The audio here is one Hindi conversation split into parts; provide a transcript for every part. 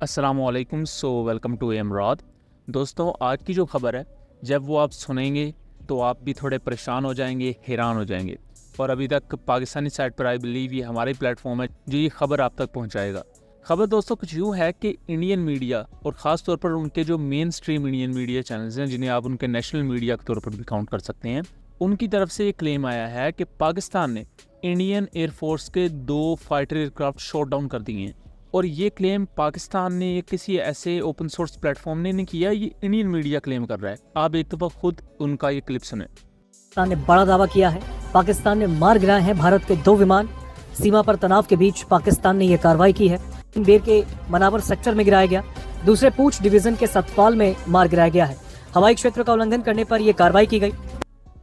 अस्सलामुअलैकुम। वेलकम टू एमराद। दोस्तों, आज की जो खबर है, जब वो आप सुनेंगे तो आप भी थोड़े परेशान हो जाएंगे, हैरान हो जाएंगे। और अभी तक पाकिस्तानी साइड पर आई बिलीव ये हमारी प्लेटफॉर्म है जो ये खबर आप तक पहुंचाएगा। खबर दोस्तों कुछ यूँ है कि इंडियन मीडिया और ख़ास तौर पर उनके जो main stream Indian media channels हैं, जिन्हें आप उनके नेशनल मीडिया के तौर पर भी काउंट कर सकते हैं, उनकी तरफ से ये क्लेम आया है कि पाकिस्तान ने इंडियन एयरफोर्स के 2 फाइटर एयरक्राफ्ट शॉट डाउन कर दिए हैं। और ये क्लेम पाकिस्तान ने किसी ऐसे ओपन सोर्स प्लेटफॉर्म ने नहीं किया, ये इंडियन मीडिया क्लेम कर रहा है। आप एक दफा खुद उनका ये क्लिप सुने। पाकिस्तान ने बड़ा दावा किया है। पाकिस्तान ने मार गिराए हैं भारत के 2 विमान। सीमा पर तनाव के बीच पाकिस्तान ने यह कार्रवाई की है। बेर के मनावर सेक्टर में गिराया गया। दूसरे पूंछ डिवीजन के सतपाल में मार गिराया गया है। हवाई क्षेत्र का उल्लंघन करने पर यह कार्रवाई की गई।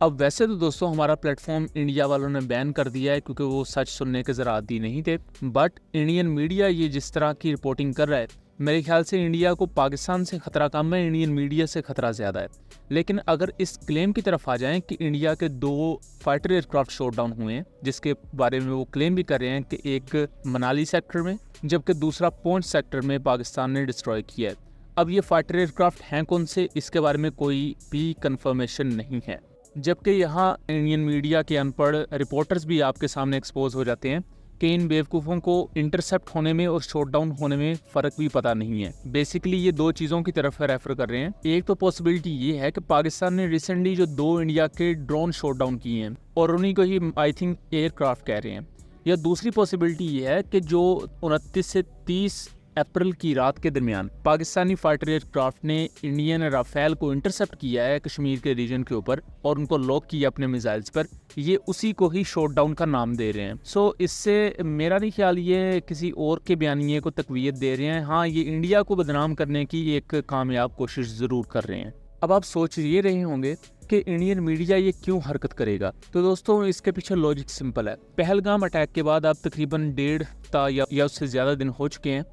अब वैसे तो दोस्तों हमारा प्लेटफॉर्म इंडिया वालों ने बैन कर दिया है क्योंकि वो सच सुनने के ज़रा आदी नहीं थे। बट इंडियन मीडिया ये जिस तरह की रिपोर्टिंग कर रहा है, मेरे ख्याल से इंडिया को पाकिस्तान से खतरा कम है, इंडियन मीडिया से खतरा ज़्यादा है। लेकिन अगर इस क्लेम की तरफ आ जाएं कि इंडिया के 2 फाइटर एयरक्राफ्ट शॉट डाउन हुए हैं, जिसके बारे में वो क्लेम भी कर रहे हैं कि एक मनाली सेक्टर में जबकि दूसरा पूंछ सेक्टर में पाकिस्तान ने डिस्ट्रॉय किया है। अब ये फाइटर एयरक्राफ्ट हैं कौन से, इसके बारे में कोई भी कन्फर्मेशन नहीं है। जबकि यहाँ इंडियन मीडिया के अनपढ़ रिपोर्टर्स भी आपके सामने एक्सपोज हो जाते हैं कि इन बेवकूफ़ों को इंटरसेप्ट होने में और शॉट डाउन होने में फ़र्क भी पता नहीं है। बेसिकली ये 2 चीज़ों की तरफ रेफर कर रहे हैं। एक तो पॉसिबिलिटी ये है कि पाकिस्तान ने रिसेंटली जो 2 इंडिया के ड्रोन शॉट डाउन किए हैं और उन्हीं को ही आई थिंक एयरक्राफ्ट कह रहे हैं। या दूसरी पॉसिबिलिटी ये है कि जो 29 से 30 अप्रैल की रात के दरमियान पाकिस्तानी फाइटर एयरक्राफ्ट ने इंडियन राफेल को इंटरसेप्ट किया है कश्मीर के रीजन के ऊपर और उनको लॉक किया अपने मिसाइल्स पर, ये उसी को ही शॉट डाउन का नाम दे रहे हैं। इससे मेरा नहीं ख्याल ये किसी और के बयानिए को तकवीयत दे रहे हैं। हाँ, ये इंडिया को बदनाम करने की एक कामयाब कोशिश ज़रूर कर रहे हैं। अब आप सोच ये रहे होंगे कि इंडियन मीडिया ये क्यों हरकत करेगा। तो दोस्तों इसके पीछे लॉजिक सिंपल है। पहलगाम अटैक के बाद अब तकरीबन 1.5 या उससे ज़्यादा दिन हो चुके हैं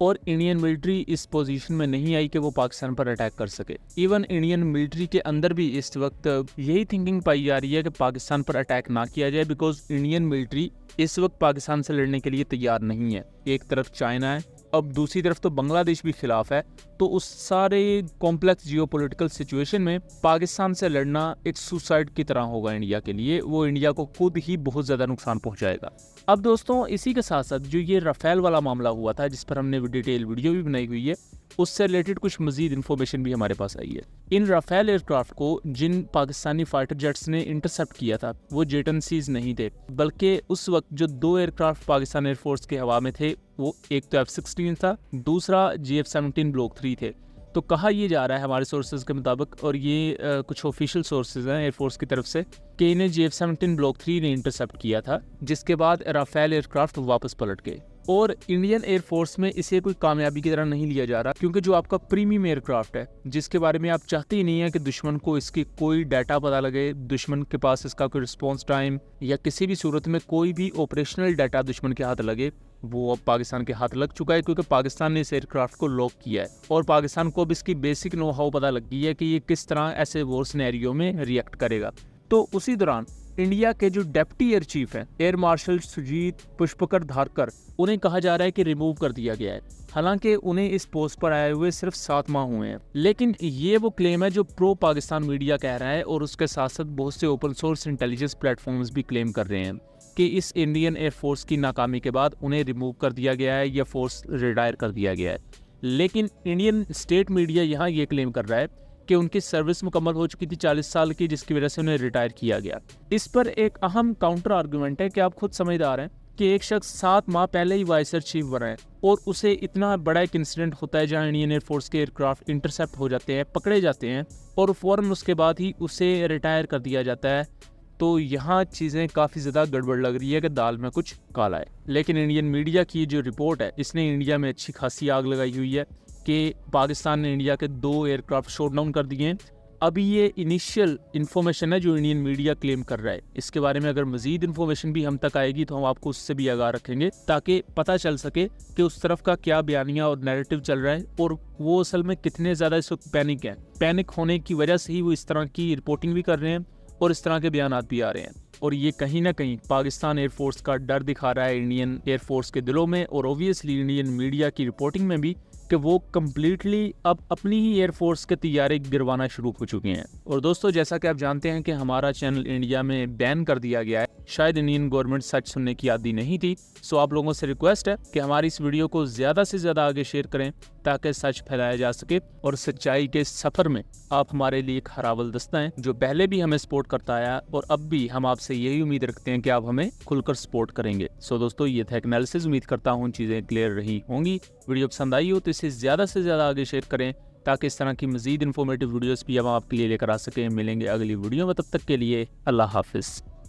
और इंडियन मिलिट्री इस पोजीशन में नहीं आई कि वो पाकिस्तान पर अटैक कर सके। इवन इंडियन मिलिट्री के अंदर भी इस वक्त यही थिंकिंग पाई जा रही है कि पाकिस्तान पर अटैक ना किया जाए, बिकॉज इंडियन मिलिट्री इस वक्त पाकिस्तान से लड़ने के लिए तैयार नहीं है। एक तरफ चाइना है, अब दूसरी तरफ तो बांग्लादेश भी खिलाफ है। तो उस सारे कॉम्प्लेक्स जियोपॉलिटिकल सिचुएशन में पाकिस्तान से लड़ना एक सुसाइड की तरह होगा इंडिया के लिए। वो इंडिया को खुद ही बहुत ज़्यादा नुकसान पहुंचाएगा। अब दोस्तों इसी के साथ साथ जो ये राफेल वाला मामला हुआ था, जिस पर हमने डिटेल वीडियो भी बनाई हुई है, उससे रिलेटेड कुछ मजीद इन्फॉर्मेशन भी हमारे पास आई है। इन राफेल एयरक्राफ्ट को जिन पाकिस्तानी फाइटर जेट्स ने इंटरसेप्ट किया था वो जेटनसीज नहीं थे, बल्कि उस वक्त जो 2 एयरक्राफ्ट पाकिस्तान एयरफोर्स के हवा में थे, वो एक तो F-16 था, दूसरा GF-17 ब्लॉक 3 थे। तो कहा यह जा रहा है हमारे सोर्सेज के मुताबिक, और ये कुछ ऑफिशियल सोर्सेज हैं एयरफोर्स की तरफ से, कि इन्हें GF-17 ब्लॉक 3 ने इंटरसेप्ट किया था, जिसके बाद राफेल एयरक्राफ्ट वापस पलट गए। और इंडियन एयरफोर्स में इसे कोई कामयाबी की तरह नहीं लिया जा रहा, क्योंकि जो आपका प्रीमियम एयरक्राफ्ट है, जिसके बारे में आप चाहते ही नहीं है कि दुश्मन को इसकी कोई डाटा पता लगे, दुश्मन के पास इसका कोई रिस्पॉन्स टाइम या किसी भी सूरत में कोई भी ऑपरेशनल डाटा दुश्मन के हाथ लगे, वो अब पाकिस्तान के हाथ लग चुका है, क्योंकि पाकिस्तान ने इस एयरक्राफ्ट को लॉक किया है और पाकिस्तान को अब इसकी बेसिक नो हाउ पता लग गई है कि ये किस तरह ऐसे वॉर सिनेरियो में रिएक्ट करेगा। तो उसी दौरान इंडिया के जो डेप्टी एयर चीफ हैं, एयर मार्शल सुजीत पुष्पकर धारकर, उन्हें कहा जा रहा है कि रिमूव कर दिया गया है। हालांकि उन्हें इस पोस्ट पर आए हुए सिर्फ 7 माह हुए हैं। लेकिन ये वो क्लेम है जो प्रो पाकिस्तान मीडिया कह रहा है, और उसके साथ साथ बहुत से ओपन सोर्स इंटेलिजेंस प्लेटफॉर्म्स भी क्लेम कर रहे हैं कि इस इंडियन एयरफोर्स की नाकामी के बाद उन्हें रिमूव कर दिया गया है या फोर्स रिटायर कर दिया गया है। लेकिन इंडियन स्टेट मीडिया यहाँ ये क्लेम कर रहा है कि उनकी सर्विस मुकम्मल हो चुकी थी 40 साल की, जिसकी वजह से उन्हें रिटायर किया गया। इस पर एक अहम काउंटर आर्गूमेंट है कि आप खुद समझदार हैं कि एक शख्स 7 माह पहले ही वाइस एयर चीफ बना है और उसे इतना बड़ा एक इंसिडेंट होता है जहां इंडियन एयरफोर्स के एयरक्राफ्ट इंटरसेप्ट हो जाते हैं, पकड़े जाते हैं और फौरन उसके बाद ही उसे रिटायर कर दिया जाता है। तो यहाँ चीज़ें काफ़ी ज़्यादा गड़बड़ लग रही है कि दाल में कुछ काला है। लेकिन इंडियन मीडिया की जो रिपोर्ट है, इसने इंडिया में अच्छी खासी आग लगाई हुई है कि पाकिस्तान ने इंडिया के 2 एयरक्राफ्ट शॉट डाउन कर दिए हैं। अभी ये इनिशियल इन्फॉर्मेशन है जो इंडियन मीडिया क्लेम कर रहा है। इसके बारे में अगर मजीद इन्फॉर्मेशन भी हम तक आएगी तो हम आपको उससे भी आगाह रखेंगे, ताकि पता चल सके कि उस तरफ का क्या बयानिया और नैरेटिव चल रहा है और वो असल में कितने ज़्यादा इस वक्त पैनिक है। पैनिक होने की वजह से ही वो इस तरह की रिपोर्टिंग भी कर रहे हैं और इस तरह के बयान भी आ रहे हैं। और ये कहीं ना कहीं पाकिस्तान एयरफोर्स का डर दिखा रहा है इंडियन एयरफोर्स के दिलों में, और ओबियसली इंडियन मीडिया की रिपोर्टिंग में भी, कि वो कम्प्लीटली अब अपनी ही एयरफोर्स के तैयारे गिरवाना शुरू हो चुके हैं। और दोस्तों, जैसा कि आप जानते हैं कि हमारा चैनल इंडिया में बैन कर दिया गया है, शायद इंडियन गवर्नमेंट सच सुनने की आदी नहीं थी। सो आप लोगों से रिक्वेस्ट है कि हमारी इस वीडियो को ज़्यादा से ज़्यादा आगे शेयर करें ताकि सच फैलाया जा सके और सच्चाई के सफ़र में आप हमारे लिए एक हरावल दस्ता हैं जो पहले भी हमें सपोर्ट करता आया और अब भी हम आपसे यही उम्मीद रखते हैं कि आप हमें खुलकर सपोर्ट करेंगे। सो दोस्तों, ये था एक एनालिसिस। उम्मीद करता हूँ चीज़ें क्लियर रही होंगी। वीडियो पसंद आई हो तो इसे ज़्यादा से ज़्यादा आगे शेयर करें ताकि इस तरह की मज़ीद इन्फॉर्मेटिव वीडियोज़ भी हम आपके लिए लेकर आ सकें। मिलेंगे अगली वीडियो में, तब तक के लिए अल्लाह हाफिज़।